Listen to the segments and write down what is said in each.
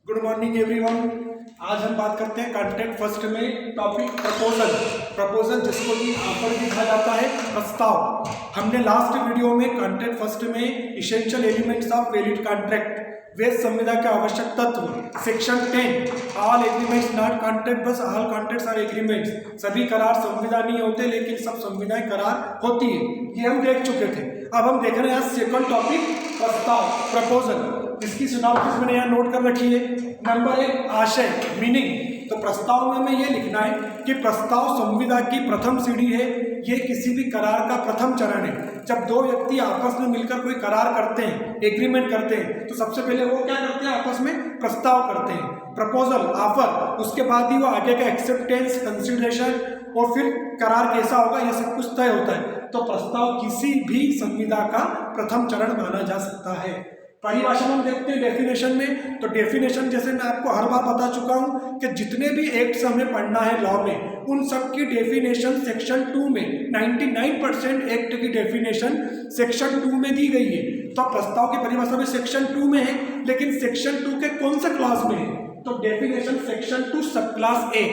Good morning everyone. आज हम बात करते हैं कंटेंट फर्स्ट में टॉपिक प्रपोजल जिसको कि ऑफर भी कहा जाता है, प्रस्ताव। हमने लास्ट वीडियो में कंटेंट फर्स्ट में essential elements of valid contract, वैध संविदा के आवश्यक तत्व, section 10 all agreements not contract बस ऑल कॉन्ट्रैक्ट्स आर एग्रीमेंट्स, सभी करार संविदा नहीं होते लेकिन सब संविदाएं करार होती है। ये हम देख चुके थे। अब हम देख रहे हैं सेकंड टॉपिक, प्रस्ताव, प्रपोजल। इसकी सिनॉप्सिस मैंने यहाँ नोट कर रखी है। नंबर 1 आशय, मीनिंग। तो प्रस्ताव में हमें ये लिखना है कि प्रस्ताव संविदा की प्रथम सीढ़ी है। ये किसी भी करार का प्रथम चरण है। जब दो व्यक्ति आपस में मिलकर कोई करार करते हैं, एग्रीमेंट करते हैं, तो सबसे पहले वो क्या करते हैं, आपस में प्रस्ताव करते हैं, प्रपोजल, ऑफर। उसके बाद ही वो आगे का एक्सेप्टेंस, कंसिडरेशन और फिर करार कैसा होगा ये सब कुछ तय होता है। तो प्रस्ताव किसी भी संविदा का प्रथम चरण माना जा सकता है। परिभाषा हम देखते हैं डेफिनेशन में। तो डेफिनेशन जैसे मैं आपको हर बार बता चुका हूं कि जितने भी एक्ट्स हमें पढ़ना है लॉ में, उन सब की डेफिनेशन सेक्शन 2 में 99% एक्ट की डेफिनेशन सेक्शन 2 में दी गई है। तो प्रस्ताव की परिभाषा में सेक्शन 2 में है, लेकिन सेक्शन 2 के कौन से क्लास में है? तो डेफिनेशन सेक्शन 2 सब क्लास ए।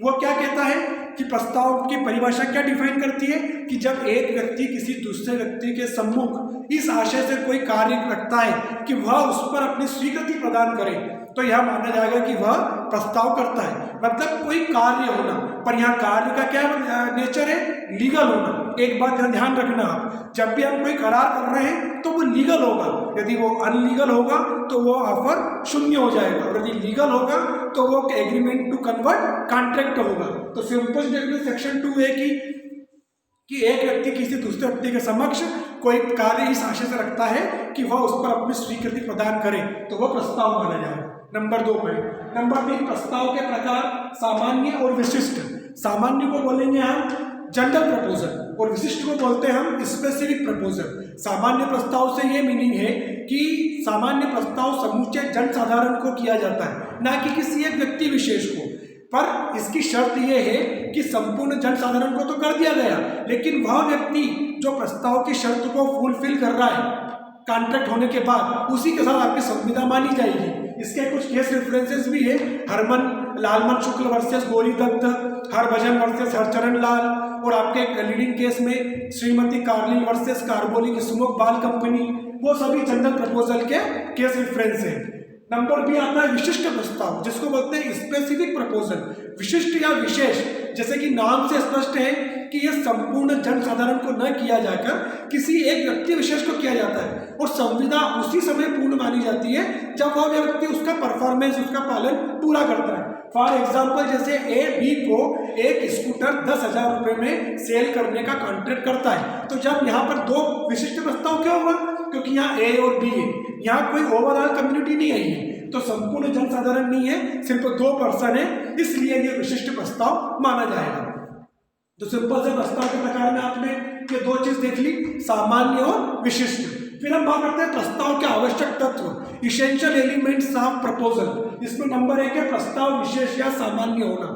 वो क्या कहता है कि प्रस्ताव की परिभाषा क्या डिफाइन करती है कि जब एक व्यक्ति किसी दूसरे व्यक्ति के सम्मुख इस आशय से कोई कार्य रखता है कि वह उस पर अपनी स्वीकृति प्रदान करे, तो यह माना जाएगा कि वह प्रस्ताव करता है। मतलब कोई कार्य होना, पर यहाँ कार्य का क्या नेचर है? लीगल होना। एक बात का ध्यान रखना आप, जब भी हम कोई करार कर रहे हैं तो वो लीगल होगा। यदि वो अनलीगल होगा तो वो ऑफर शून्य हो जाएगा, और यदि लीगल होगा तो वो एग्रीमेंट टू कन्वर्ट कॉन्ट्रैक्ट होगा। तो सिंपल डेफिनेशन सेक्शन 2 है कि एक व्यक्ति किसी दूसरे व्यक्ति के समक्ष कोई कार्य इस आशय से रखता है कि वह उस पर अपनी स्वीकृति प्रदान करे, तो वह प्रस्ताव माना जाएगा। Number 2 point. नंबर 3 प्रस्ताव के प्रकार, सामान्य और विशिष्ट। सामान्य को बोलेंगे हम जनरल प्रपोजल और विशिष्ट को बोलते हैं हम स्पेसिफिक प्रपोजल। सामान्य प्रस्ताव से ये मीनिंग है कि सामान्य प्रस्ताव समूचे जनसाधारण को किया जाता है, ना कि किसी एक व्यक्ति विशेष को। पर इसकी शर्त यह है कि संपूर्ण जनसाधारण को तो कर दिया गया, लेकिन वह व्यक्ति जो प्रस्ताव की शर्त को फुलफिल कर रहा है कॉन्ट्रैक्ट होने के बाद, उसी के साथ आपकी संविदा मानी जाएगी। इसके कुछ केस रेफरेंसेस भी है, लालमन शुक्ल वर्सेस गौरी दत्त, हरभजन वर्सेस हरचरण लाल, और आपके लीडिंग केस में Shrimati Carlin versus carbolic smoke बाल कंपनी। वो सभी जनरल प्रपोजल के केस रेफरेंस है। नंबर बी आता है विशिष्ट प्रस्ताव, जिसको बोलते हैं स्पेसिफिक प्रपोजल। विशिष्ट या विशेष, जैसे कि नाम से स्पष्ट है कि यह संपूर्ण जनसाधारण को न किया जाकर किसी एक व्यक्ति विशेष को किया जाता है, और संविदा उसी समय पूर्ण मानी जाती है जब वह व्यक्ति उसका परफॉर्मेंस, उसका पालन पूरा करता है। फॉर एग्जाम्पल, जैसे ए बी को एक स्कूटर 10,000 रुपये में सेल करने का कॉन्ट्रैक्ट करता है, तो जब यहाँ पर दो विशिष्ट प्रस्ताव क्यों हुआ? क्योंकि यहाँ ए और बी है, यहाँ कोई ओवरऑल कम्युनिटी नहीं आई है, तो संपूर्ण जनसाधारण नहीं है, सिर्फ 2 पर्सन है, इसलिए ये विशिष्ट प्रस्ताव माना जाएगा। तो सिंपल से प्रस्ताव के प्रकार में आपने ये 2 चीज देख ली, सामान्य और विशिष्ट। फिर हम बात करते हैं प्रस्ताव के आवश्यक तत्व, इसेंशियल एलिमेंट्स ऑफ प्रपोजल। इसमें नंबर 1 है प्रस्ताव विशेष या सामान्य होना।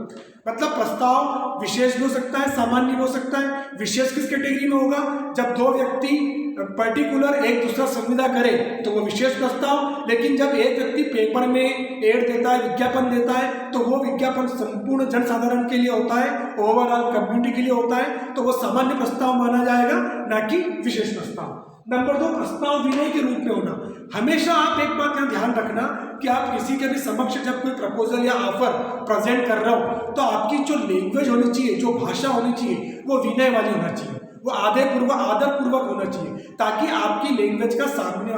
मतलब प्रस्ताव विशेष भी हो सकता है, सामान्य भी हो सकता है। विशेष किस कैटेगरी में होगा? जब 2 व्यक्ति पर्टिकुलर एक दूसरा संविदा करे तो वो विशेष प्रस्ताव। लेकिन जब एक व्यक्ति पेपर में एड देता है, विज्ञापन देता है, तो वो विज्ञापन संपूर्ण जनसाधारण के लिए होता है, ओवरऑल कम्युनिटी के लिए होता है, तो वो सामान्य प्रस्ताव माना जाएगा, ना कि विशेष प्रस्ताव। नंबर 2 प्रस्ताव विनय के रूप में होना। हमेशा आप एक बात का ध्यान रखना कि आप किसी के भी समक्ष जब कोई प्रपोजल या ऑफर प्रेजेंट कर रहे हो, तो आपकी जो लैंग्वेज होनी चाहिए, जो भाषा होनी चाहिए, वो विनय वाली होना चाहिए, वो आदर पूर्वक होना चाहिए, ताकि आपकी लैंग्वेज का सामने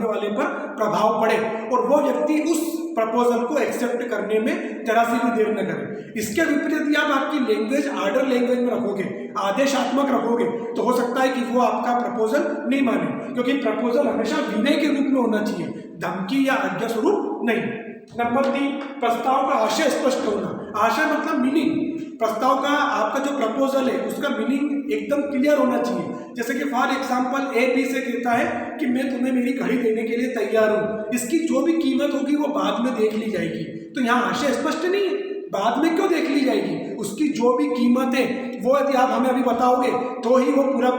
वाले पर प्रभाव पड़े और वो व्यक्ति उस प्रपोजल को एक्सेप्ट करने में जरा सी भी देर न करे। इसके विपरीत यदि आप आपकी लैंग्वेज ऑर्डर लैंग्वेज में रखोगे, आदेशात्मक रखोगे, तो हो सकता है कि वो आपका प्रपोजल नहीं माने, क्योंकि प्रपोजल हमेशा विनय के रूप में होना चाहिए, धमकी या आज्ञा स्वरूप नहीं। नंबर 3 प्रस्ताव का आशय स्पष्ट होना। आशय मतलब मीनिंग। प्रस्ताव का आपका जो प्रपोजल है उसका मीनिंग एकदम क्लियर होना चाहिए। जैसे कि फॉर एग्जांपल ए बी से कहता है कि मैं तुम्हें मेरी घड़ी देने के लिए तैयार हूँ, इसकी जो भी कीमत होगी वो बाद में देख ली जाएगी। तो यहाँ आशय स्पष्ट नहीं है, बाद में क्यों देख ली जाएगी? उसकी जो भी कीमत है वो यदि आप हमें अभी बताओगे तो ही वो पूरा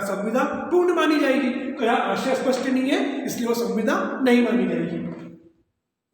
संविदा पूर्ण मानी जाएगी। तो यहाँ आशय स्पष्ट नहीं है, इसलिए वो संविदा नहीं मानी जाएगी।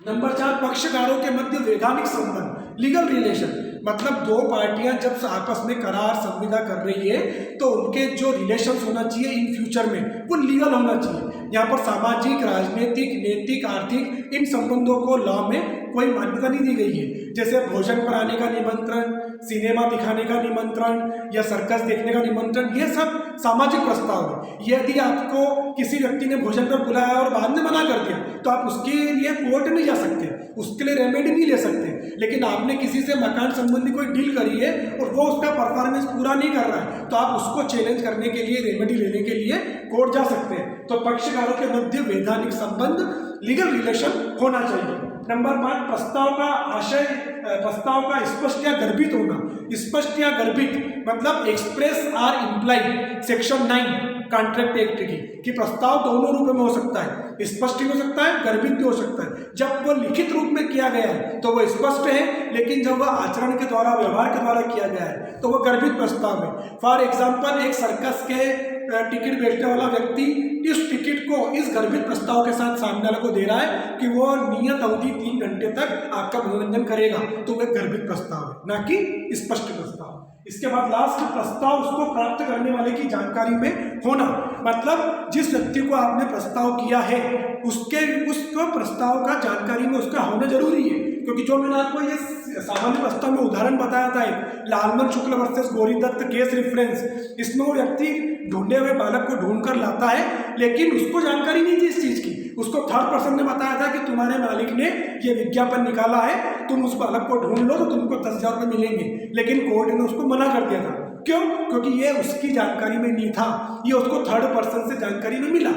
नंबर 4, पक्षकारों के मध्य वैधानिक संबंध, लीगल रिलेशन, मतलब दो पार्टियां जब आपस में करार संविदा कर रही है तो उनके जो रिलेशंस होना चाहिए इन फ्यूचर में वो लीगल होना चाहिए। यहाँ पर सामाजिक, राजनीतिक, नैतिक, आर्थिक इन संबंधों को लॉ में कोई मान्यता नहीं दी गई है। जैसे भोजन पर आने का निमंत्रण, सिनेमा दिखाने का निमंत्रण या सर्कस देखने का निमंत्रण, ये सब सामाजिक प्रस्ताव है। यदि आपको किसी व्यक्ति ने भोजन पर बुलाया और बाद में मना कर दिया तो आप उसके लिए कोर्ट नहीं जा सकते, उसके लिए रेमेडी नहीं ले सकते। लेकिन आपने किसी से मकान संबंधी कोई डील करी है और वो उसका परफॉर्मेंस पूरा नहीं कर रहा है तो आप उसको चैलेंज करने के लिए, रेमेडी लेने के लिए कोर्ट जा सकते हैं। तो पक्षकारों के मध्य वैधानिक संबंध, लीगल रिलेशन होना चाहिए। नंबर 5, प्रस्ताव का आशय, प्रस्ताव का स्पष्ट या गर्भित होना। स्पष्ट या गर्भित मतलब express are implied, section 9 contract act की कि प्रस्ताव दोनों रूप में हो सकता है, स्पष्ट भी हो सकता है, गर्भित भी हो सकता है। जब वो लिखित रूप में किया गया है तो वो स्पष्ट है, लेकिन जब वह आचरण के द्वारा, व्यवहार के द्वारा किया गया है तो वह गर्भित प्रस्ताव है। फॉर एग्जाम्पल, एक सर्कस के टिकट बेचने वाला व्यक्ति इस टिकट को इस गर्भित प्रस्ताव के साथ सामने वाले को दे रहा है कि वो नियत अवधि 3 घंटे तक आपका मनोरंजन करेगा, तो वह गर्भित प्रस्ताव है, ना कि स्पष्ट प्रस्ताव। इसके बाद लास्ट, प्रस्ताव उसको प्राप्त करने वाले की जानकारी में होना, मतलब जिस व्यक्ति को आपने प्रस्ताव किया है उसको प्रस्ताव का जानकारी में उसका होना जरूरी है। क्योंकि जो मैंने आपको ये सामान्य प्रस्ताव में उदाहरण बताया था, Lalman Shukla versus Gauri Datt case reference, इसमें वो व्यक्ति ढूंढे हुए बालक को ढूंढ कर लाता है लेकिन उसको जानकारी नहीं थी इस चीज की। उसको थर्ड पर्सन ने बताया था कि तुम्हारे मालिक ने ये विज्ञापन निकाला है, तुम उस बालक को ढूंढ लो तो तुमको 10,000 रुपये मिलेंगे। लेकिन कोर्ट ने उसको मना कर दिया था। क्यों? क्योंकि ये उसकी जानकारी में नहीं था, ये उसको थर्ड पर्सन से जानकारी में मिला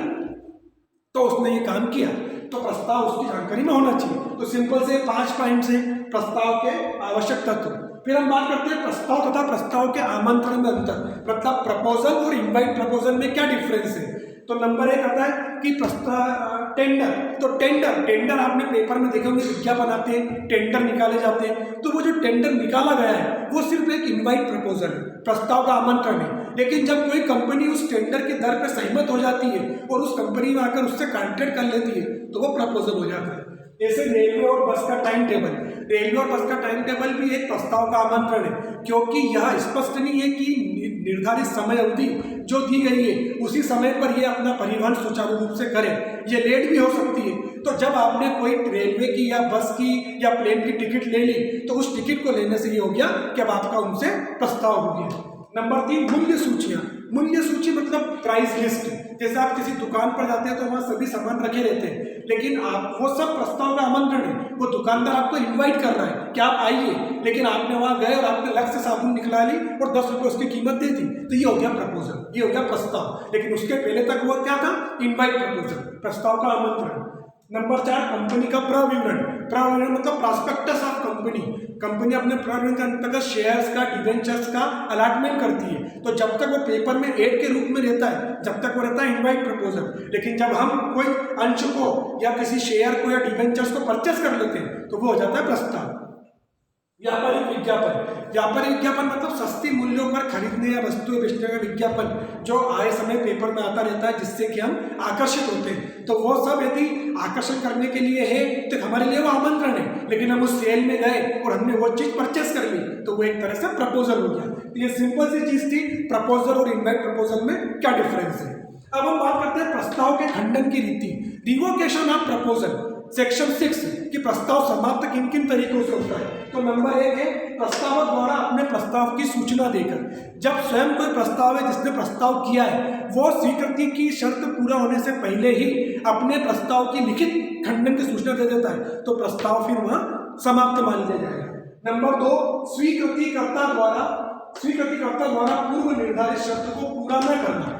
तो उसने ये काम किया। तो प्रस्ताव उसकी जानकारी में होना चाहिए। तो सिंपल से 5 पॉइंट से प्रस्ताव के आवश्यक तत्व। फिर हम बात करते हैं प्रस्ताव तथा प्रस्ताव के आमंत्रण में अंतर, मतलब प्रपोजल और इनवाइट प्रपोजल में क्या डिफरेंस है। तो नंबर 1 आता है कि प्रस्ताव, टेंडर। तो टेंडर आपने पेपर में देखे होंगे, विज्ञापन आते हैं, टेंडर निकाले जाते हैं। तो वो जो टेंडर निकाला गया है वो सिर्फ एक इनवाइट प्रपोजल है, प्रस्ताव का आमंत्रण है। लेकिन जब कोई कंपनी उस टेंडर के दर पर सहमत हो जाती है और उस कंपनी में आकर उससे कॉन्ट्रैक्ट कर लेती है तो वो प्रपोजल हो जाता है। जैसे रेलवे और बस का टाइम टेबल, रेलवे और बस का टाइम टेबल भी एक प्रस्ताव का आमंत्रण है, क्योंकि यह स्पष्ट नहीं है कि निर्धारित समय अवधि जो दी गई है उसी समय पर ये अपना परिवहन सुचारू रूप से करे, ये लेट भी हो सकती है। तो जब आपने कोई रेलवे की या बस की या प्लेन की टिकट ले ली तो उस टिकट को लेने से ये हो गया कि अब आपका उनसे प्रस्ताव हो गया। नंबर 3, मूल्य सूचियाँ। मूल्य सूची मतलब प्राइस लिस्ट। जैसे आप किसी दुकान पर जाते हैं तो वहाँ सभी सामान रखे रहते हैं, लेकिन आप वो सब प्रस्ताव का आमंत्रण है। वो दुकानदार आपको इनवाइट कर रहा है कि आप आइए, लेकिन आपने वहाँ गए और आपने अलग से साबुन निकला ली और 10 रुपये उसकी कीमत दे दी, तो ये हो गया प्रपोजल, ये हो गया प्रस्ताव। लेकिन उसके पहले तक वो क्या था? इनवाइट प्रपोजल, प्रस्ताव का आमंत्रण। नंबर 4, कंपनी का प्रविवरण। प्रविवरण मतलब प्रॉस्पेक्टस ऑफ कंपनी। कंपनी अपने प्रविवरण के अंतर्गत शेयर्स का, डिबेंचर्स का अलॉटमेंट करती है। तो जब तक वो पेपर में एड के रूप में रहता है, जब तक वो रहता है इनवाइट प्रपोजल। लेकिन जब हम कोई अंश को या किसी शेयर को या डिबेंचर्स को परचेस कर लेते हैं तो वो हो जाता है प्रस्ताव। व्यापारिक विज्ञापन। व्यापारिक विज्ञापन मतलब सस्ती मूल्यों पर खरीदने या वस्तुएं बेचने का विज्ञापन जो आए समय पेपर में आता रहता है, जिससे कि हम आकर्षित होते हैं। तो वो सब यदि आकर्षण करने के लिए है तो हमारे लिए वो आमंत्रण है, लेकिन हम उस सेल में गए और हमने वो चीज परचेस कर ली तो वो एक तरह से प्रपोजल हो गया। तो ये सिंपल सी चीज थी, प्रपोजल और इनवाइट प्रपोजल में क्या डिफरेंस है। अब हम बात करते हैं प्रस्ताव के खंडन की रीति, रिवोकेशन ऑफ प्रपोजल। सेक्शन 6 कि प्रस्ताव समाप्त किन किन तरीकों से होता है। तो नंबर 1 है प्रस्तावक द्वारा अपने प्रस्ताव की सूचना देकर। जब स्वयं कोई प्रस्ताव है जिसने प्रस्ताव किया है वो स्वीकृति की शर्त पूरा होने से पहले ही अपने प्रस्ताव की लिखित खंडन की सूचना दे देता है तो प्रस्ताव फिर वहां समाप्त मान लिया जाएगा। नंबर 2, स्वीकृतिकर्ता द्वारा पूर्व निर्धारित शर्त को पूरा न करना।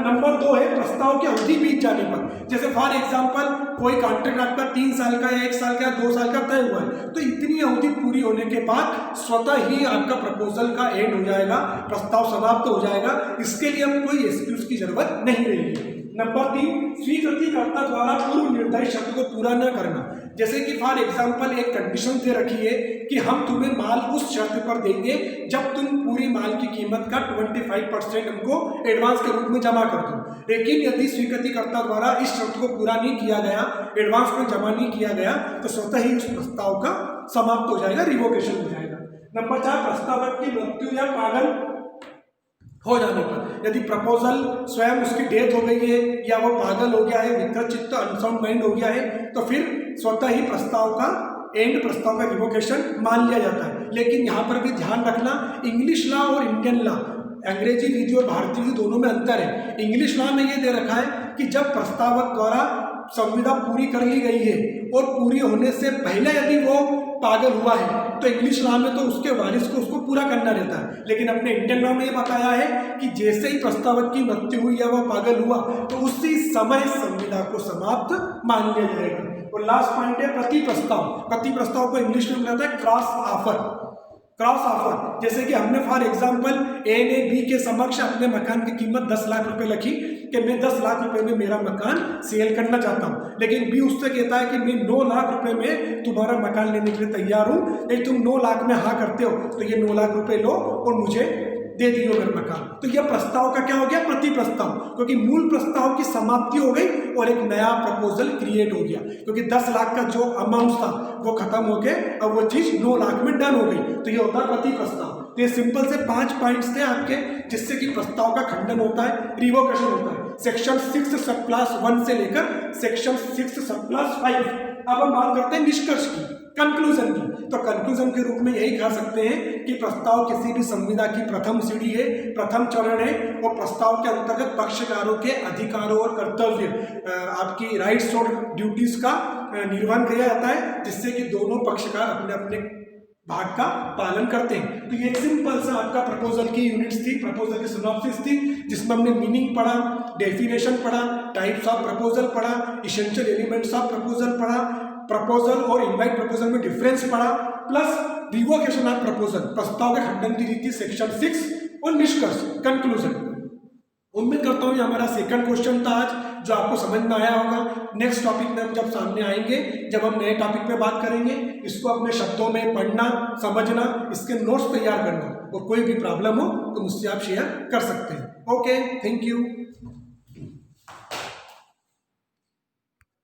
नंबर 2 है प्रस्ताव की अवधि बीत जाने पर। जैसे फॉर एग्जांपल कोई कॉन्ट्रैक्ट आपका 3 साल का या 1 साल का या 2 साल का तय हुआ है, तो इतनी अवधि पूरी होने के बाद स्वतः ही आपका प्रपोजल का एंड हो जाएगा, प्रस्ताव समाप्त हो जाएगा। इसके लिए हम कोई एक्सक्यूज की जरूरत नहीं रहेगी। नंबर 3, स्वीकृतिकर्ता द्वारा पूर्व निर्धारित शर्त को पूरा न करना। जैसे कि फॉर एग्जांपल एक कंडीशन दे रखी है कि हम तुम्हें माल उस शर्त पर देंगे जब तुम पूरी माल की कीमत का 25% हमको एडवांस के रूप में जमा कर दो। लेकिन यदि स्वीकृतिकर्ता द्वारा इस शर्त को पूरा नहीं किया गया, एडवांस में जमा नहीं किया गया, तो स्वतः ही उस प्रस्ताव का समाप्त हो जाएगा, रिवोकेशन हो जाएगा। नंबर 4, प्रस्तावक की मृत्यु या पागल हो जाने पर, यदि प्रपोजल स्वयं उसकी डेथ हो गई है या वो पागल हो गया है, विकृत चित्त अनसाउंड माइंड हो गया है, तो फिर स्वतः ही प्रस्ताव का प्रस्ताव का रिवोकेशन मान लिया जाता है। लेकिन यहाँ पर भी ध्यान रखना, इंग्लिश लॉ और इंडियन लॉ, अंग्रेजी विधि और भारतीय विधि दोनों में अंतर है। इंग्लिश लॉ में ये दे रखा है कि जब प्रस्तावक द्वारा संविदा पूरी कर ली गई है और पूरी होने से पहले यदि वो पागल हुआ है तो इंग्लिश लॉ में तो उसके वारिस को उसको पूरा करना रहता है। लेकिन अपने इंडियन लॉ में ये बताया है कि जैसे ही प्रस्तावक की मृत्यु हुई या वह पागल हुआ तो उसी समय संविदा को समाप्त मान लिया जाएगा। और लास्ट पॉइंट है प्रति प्रस्ताव। प्रति प्रस्ताव को इंग्लिश में बताता है क्रॉस ऑफर। क्रॉस ऑफर, जैसे कि हमने फॉर एग्जांपल ए ने बी के समक्ष अपने मकान की कीमत 10 लाख रुपए लिखी कि मैं 10 लाख रुपए में मेरा मकान सेल करना चाहता हूं, लेकिन बी उससे कहता है कि मैं 9 लाख रुपए में तुम्हारा मकान लेने के लिए तैयार हूं, यदि तुम 9 लाख में हाँ करते हो तो ये 9 लाख रुपए लो और मुझे दे दियो मेरा मकान। तो यह प्रस्ताव का क्या हो गया, प्रति प्रस्ताव, क्योंकि मूल प्रस्ताव की समाप्ति हो गई और एक नया प्रपोजल क्रिएट हो गया, क्योंकि 10 लाख का जो अमाउंट था वो खत्म हो गया, अब वो चीज 9 लाख में डन हो गई। तो ये होता है प्रति प्रस्ताव। तो ये सिंपल से 5 पॉइंट्स थे आपके, जिससे कि प्रस्ताव का खंडन होता है, रिवोकेशन होता है, सेक्शन 6 सब क्लास 1 से लेकर सेक्शन 6 सब क्लास 5। अब हम बात करते हैं निष्कर्ष की, कंक्लूजन की। तो कंक्लूजन के रूप में यही कह सकते हैं कि प्रस्ताव किसी भी संविदा की प्रथम सीढ़ी है, प्रथम चरण है, और प्रस्ताव के अंतर्गत पक्षकारों के अधिकारों और कर्तव्य, आपकी राइट्स और ड्यूटीज का निर्वहन किया जाता है, जिससे कि दोनों पक्षकार अपने अपने भाग का पालन करते हैं। तो ये एक सिंपल सा आपका प्रपोजल की यूनिट्स थी, प्रपोजल की सिनॉप्सिस थी, जिसमें हमने मीनिंग पढ़ा, डेफिनेशन पढ़ा, टाइप्स ऑफ प्रपोजल पढ़ा, इसेंशियल एलिमेंट्स ऑफ प्रपोजल पढ़ा, प्रपोजल और इनवाइट प्रपोजल में डिफरेंस पढ़ा, प्लस रिवोकेशन ऑफ प्रपोजल, प्रस्ताव के खंडन की रीति सेक्शन 6, और निष्कर्ष कंक्लूजन। उम्मीद करता हूँ ये हमारा सेकंड क्वेश्चन था आज, जो आपको समझ में आया होगा। नेक्स्ट टॉपिक में हम जब सामने आएंगे, जब हम नए टॉपिक पे बात करेंगे, इसको अपने शब्दों में पढ़ना, समझना, इसके नोट्स तैयार करना, और कोई भी प्रॉब्लम हो तो मुझसे आप शेयर कर सकते हैं। Okay, thank you.